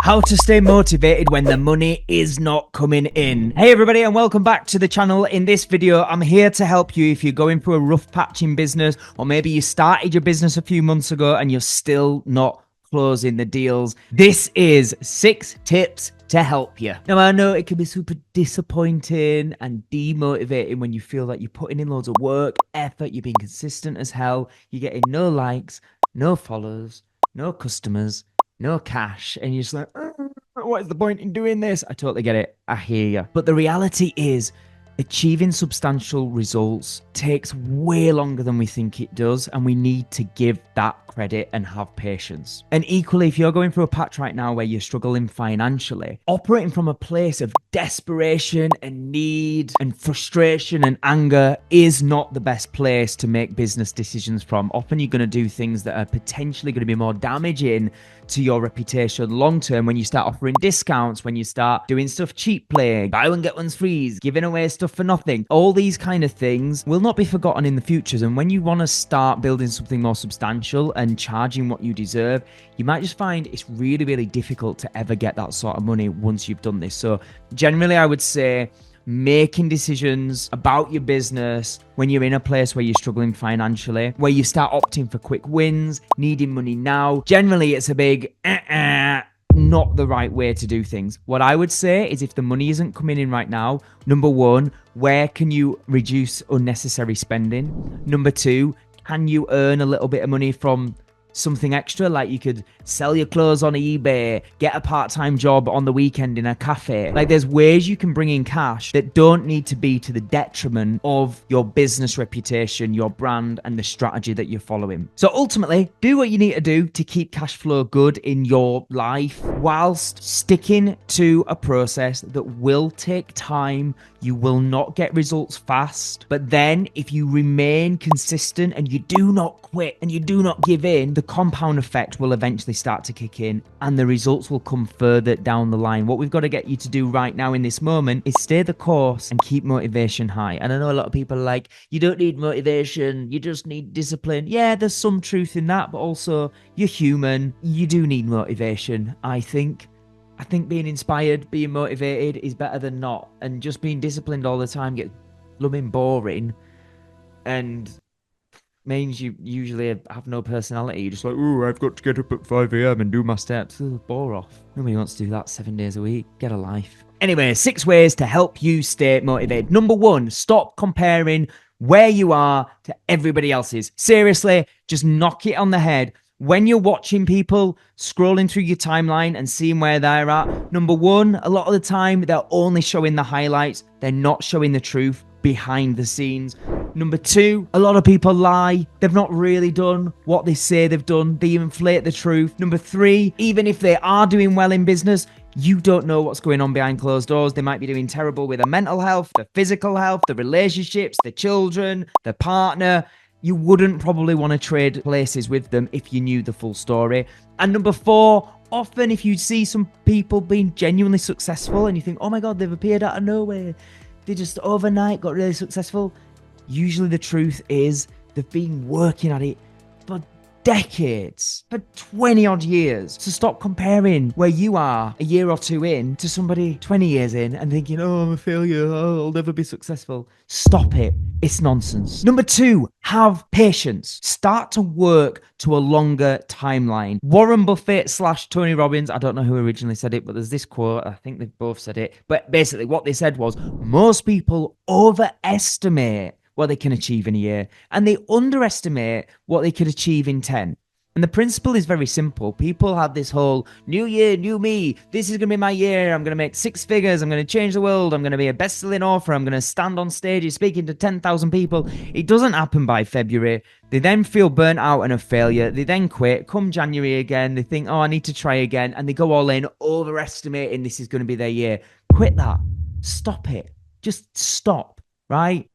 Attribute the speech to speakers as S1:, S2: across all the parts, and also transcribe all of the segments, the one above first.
S1: How to stay motivated when the money is not coming in. Hey everybody, and welcome back to the channel. In this video, I'm here to help you if you're going through a rough patch in business, or maybe you started your business a few months ago and you're still not closing the deals. This is 6 tips to help you. Now, I know it can be super disappointing and demotivating when you feel like you're putting in loads of work, effort, you're being consistent as hell, you're getting no likes, no followers, no customers, no cash, and you're just like, what is the point in doing this? I totally get it. I hear you. But the reality is, achieving substantial results takes way longer than we think it does, and we need to give that credit and have patience. And equally, if you're going through a patch right now where you're struggling financially, operating from a place of desperation and need and frustration and anger is not the best place to make business decisions from. Often you're going to do things that are potentially going to be more damaging to your reputation long term when you start offering discounts, when you start doing stuff cheaply, buy one get one's free, giving away stuff for nothing. All these kind of things will not be forgotten in the future. And when you want to start building something more substantial and charging what you deserve, you might just find it's really, really difficult to ever get that sort of money once you've done this. So generally, I would say making decisions about your business when you're in a place where you're struggling financially, where you start opting for quick wins, needing money now, generally it's a big not the right way to do things. What I would say is, if the money isn't coming in right now, number one, where can you reduce unnecessary spending? Number two, can you earn a little bit of money from something extra? Like you could sell your clothes on eBay, get a part-time job on the weekend in a cafe. Like there's ways you can bring in cash that don't need to be to the detriment of your business reputation, your brand, and the strategy that you're following. So ultimately, do what you need to do to keep cash flow good in your life whilst sticking to a process that will take time. You will not get results fast, but then if you remain consistent and you do not quit and you do not give in, the compound effect will eventually start to kick in and the results will come further down the line. What we've got to get you to do right now in this moment is stay the course and keep motivation high. And I know a lot of people are like, you don't need motivation, you just need discipline. Yeah, there's some truth in that, but also you're human. You do need motivation, I think. I think being inspired, being motivated is better than not. And just being disciplined all the time gets blooming boring and means you usually have no personality. You're just like, oh, I've got to get up at 5 a.m. and do my steps. Ugh, bore off. Nobody wants to do that 7 days a week. Get a life. Anyway, 6 ways to help you stay motivated. Number 1, stop comparing where you are to everybody else's. Seriously, just knock it on the head. When you're watching people scrolling through your timeline and seeing where they're at, number 1, a lot of the time, they're only showing the highlights. They're not showing the truth behind the scenes. Number 2, a lot of people lie. They've not really done what they say they've done. They inflate the truth. Number 3, even if they are doing well in business, you don't know what's going on behind closed doors. They might be doing terrible with their mental health, their physical health, their relationships, their children, their partner. You wouldn't probably want to trade places with them if you knew the full story. And number 4, often if you see some people being genuinely successful and you think, oh my God, they've appeared out of nowhere, they just overnight got really successful. Usually the truth is they've been working at it for decades, for 20 odd years. So stop comparing where you are a year or 2 in to somebody 20 years in and thinking, oh, I'm a failure, oh, I'll never be successful. Stop it. It's nonsense. Number 2, have patience. Start to work to a longer timeline. Warren Buffett / Tony Robbins, I don't know who originally said it, but there's this quote, I think they've both said it. But basically what they said was, most people overestimate what they can achieve in a year, and they underestimate what they could achieve in 10. And the principle is very simple. People have this whole new year, new me. This is going to be my year. I'm going to make 6 figures. I'm going to change the world. I'm going to be a best-selling author. I'm going to stand on stages speaking to 10,000 people. It doesn't happen by February. They then feel burnt out and a failure. They then quit. Come January again, they think, oh, I need to try again. And they go all in, overestimating this is going to be their year. Quit that. Stop it. Just stop, right?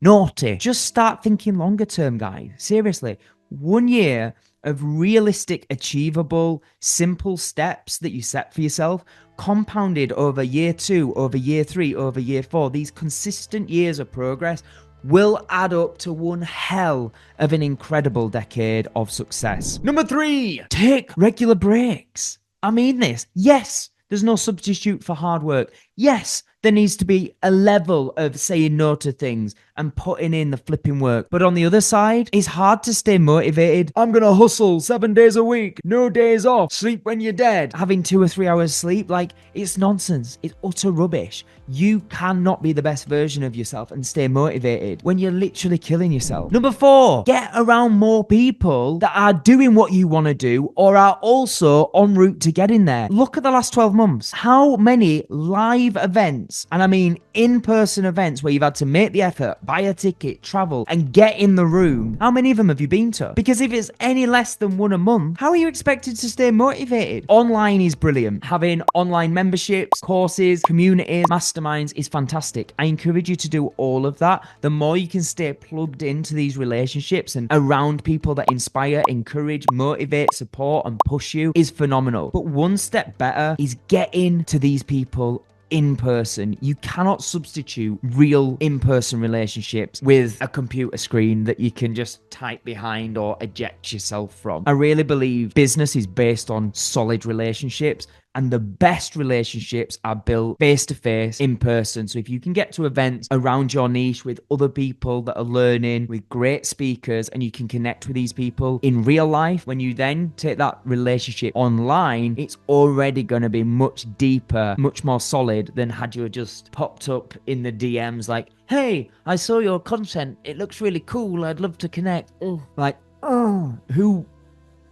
S1: Naughty. Just start thinking longer term, guys. Seriously. 1 year of realistic, achievable, simple steps that you set for yourself, compounded over year 2, over year 3, over year 4, these consistent years of progress will add up to one hell of an incredible decade of success. Number 3, take regular breaks. I mean this. Yes, there's no substitute for hard work. Yes, there needs to be a level of saying no to things and putting in the flipping work. But on the other side, it's hard to stay motivated. I'm going to hustle 7 days a week, no days off, sleep when you're dead. Having 2 or 3 hours sleep, like, it's nonsense. It's utter rubbish. You cannot be the best version of yourself and stay motivated when you're literally killing yourself. Number 4, get around more people that are doing what you want to do or are also en route to getting there. Look at the last 12 months. How many live events, and I mean in-person events where you've had to make the effort, buy a ticket, travel, and get in the room, how many of them have you been to? Because if it's any less than 1 a month, how are you expected to stay motivated? Online is brilliant. Having online memberships, courses, communities, masterminds is fantastic. I encourage you to do all of that. The more you can stay plugged into these relationships and around people that inspire, encourage, motivate, support, and push you is phenomenal. But one step better is getting to these people in person. You cannot substitute real in-person relationships with a computer screen that you can just type behind or eject yourself from. I really believe business is based on solid relationships, and the best relationships are built face-to-face, in person. So if you can get to events around your niche with other people that are learning, with great speakers, and you can connect with these people in real life, when you then take that relationship online, it's already going to be much deeper, much more solid than had you just popped up in the DMs like, hey, I saw your content. It looks really cool. I'd love to connect. Who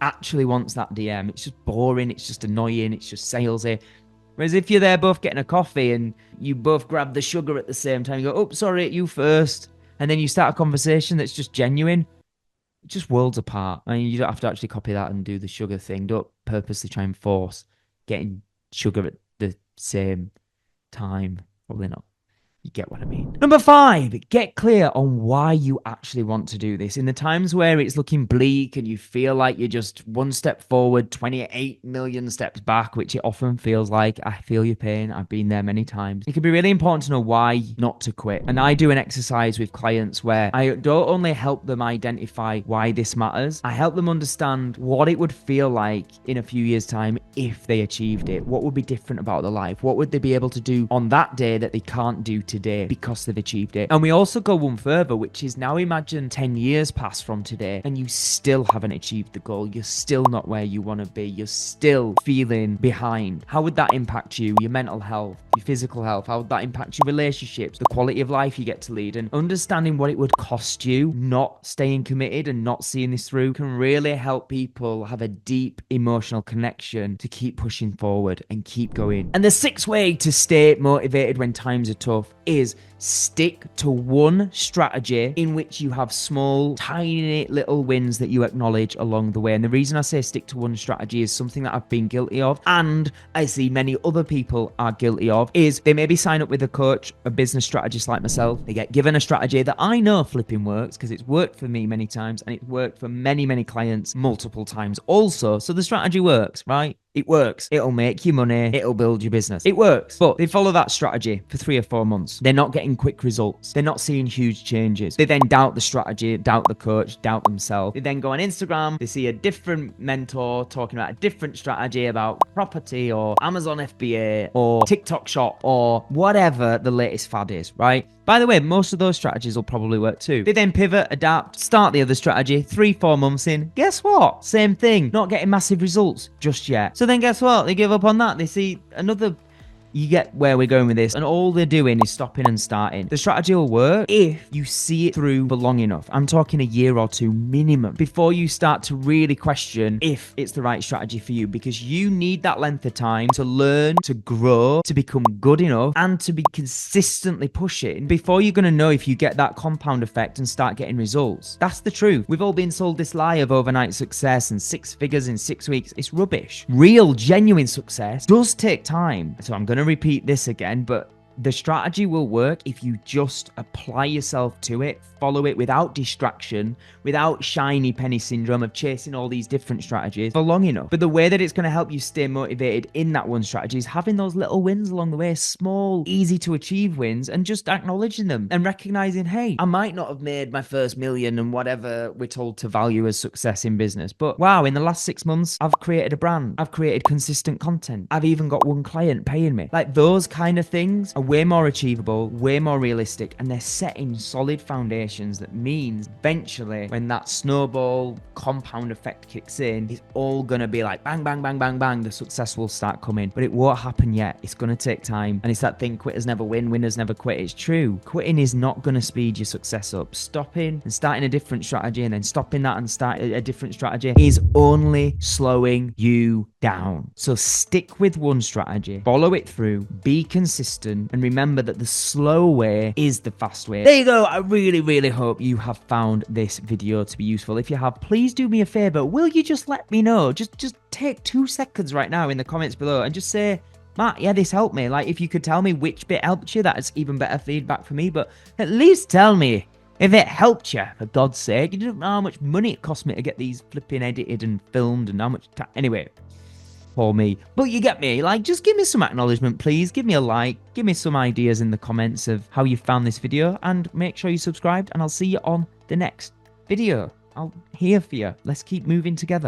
S1: actually wants that DM? It's just boring, it's just annoying, it's just salesy. Whereas if you're there both getting a coffee and you both grab the sugar at the same time, you go, oh, sorry, you first, and then you start a conversation that's just genuine, just worlds apart. I mean, you don't have to actually copy that and do the sugar thing. Don't purposely try and force getting sugar at the same time. Probably not. You get what I mean. Number 5, get clear on why you actually want to do this. In the times where it's looking bleak and you feel like you're just 1 step forward, 28 million steps back, which it often feels like. I feel your pain. I've been there many times. It can be really important to know why not to quit. And I do an exercise with clients where I don't only help them identify why this matters, I help them understand what it would feel like in a few years' time if they achieved it. What would be different about their life? What would they be able to do on that day that they can't do today because they've achieved it? And we also go one further, which is now imagine 10 years pass from today and you still haven't achieved the goal. You're still not where you want to be. You're still feeling behind. How would that impact you, your mental health, your physical health? How would that impact your relationships, the quality of life you get to lead? And understanding what it would cost you not staying committed and not seeing this through can really help people have a deep emotional connection to keep pushing forward and keep going. And the 6th way to stay motivated when times are tough is stick to one strategy in which you have small, tiny little wins that you acknowledge along the way. And the reason I say stick to one strategy is something that I've been guilty of, and I see many other people are guilty of, is they maybe sign up with a coach, a business strategist like myself. They get given a strategy that I know flipping works because it's worked for me many times and it's worked for many, many clients multiple times also. So the strategy works, right? It works. It'll make you money. It'll build your business. It works. But they follow that strategy for 3 or 4 months. They're not getting quick results. They're not seeing huge changes. They then doubt the strategy, doubt the coach, doubt themselves. They then go on Instagram. They see a different mentor talking about a different strategy about property or Amazon FBA or TikTok shop or whatever the latest fad is, right? By the way, most of those strategies will probably work too. They then pivot, adapt, start the other strategy, 3-4 months in. Guess what? Same thing. Not getting massive results just yet. So then guess what? They give up on that. They see another... You get where we're going with this, and all they're doing is stopping and starting. The strategy will work if you see it through for long enough. I'm talking a year or 2 minimum before you start to really question if it's the right strategy for you, because you need that length of time to learn, to grow, to become good enough, and to be consistently pushing before you're going to know if you get that compound effect and start getting results. That's the truth. We've all been sold this lie of overnight success and 6 figures in 6 weeks. It's rubbish. Real, genuine success does take time. So I'm going to repeat this again, but The strategy will work if you just apply yourself to it, follow it without distraction, without shiny penny syndrome of chasing all these different strategies for long enough. But the way that it's going to help you stay motivated in that one strategy is having those little wins along the way, small, easy to achieve wins, and just acknowledging them and recognizing, hey, I might not have made my first million and whatever we're told to value as success in business, but wow, in the last 6 months, I've created a brand. I've created consistent content. I've even got one client paying me. Like, those kind of things are way more achievable, way more realistic, and they're setting solid foundations that means eventually when that snowball compound effect kicks in, it's all going to be like bang, bang, bang, bang, bang. The success will start coming, but it won't happen yet. It's going to take time. And it's that thing, quitters never win, winners never quit. It's true. Quitting is not going to speed your success up. Stopping and starting a different strategy and then stopping that and starting a different strategy is only slowing you down. So stick with one strategy, follow it through, be consistent, and remember that the slow way is the fast way. There you go. I really, really hope you have found this video to be useful. If you have, please do me a favor. Will you just let me know? Just take 2 seconds right now in the comments below and just say, Matt, yeah, this helped me. Like, if you could tell me which bit helped you, that's even better feedback for me. But at least tell me if it helped you, for God's sake. You don't know how much money it cost me to get these flipping edited and filmed and how much time. Anyway, for me. But you get me. Like, just give me some acknowledgement, please. Give me a like. Give me some ideas in the comments of how you found this video. And make sure you subscribed. And I'll see you on the next video. I'm here for you. Let's keep moving together.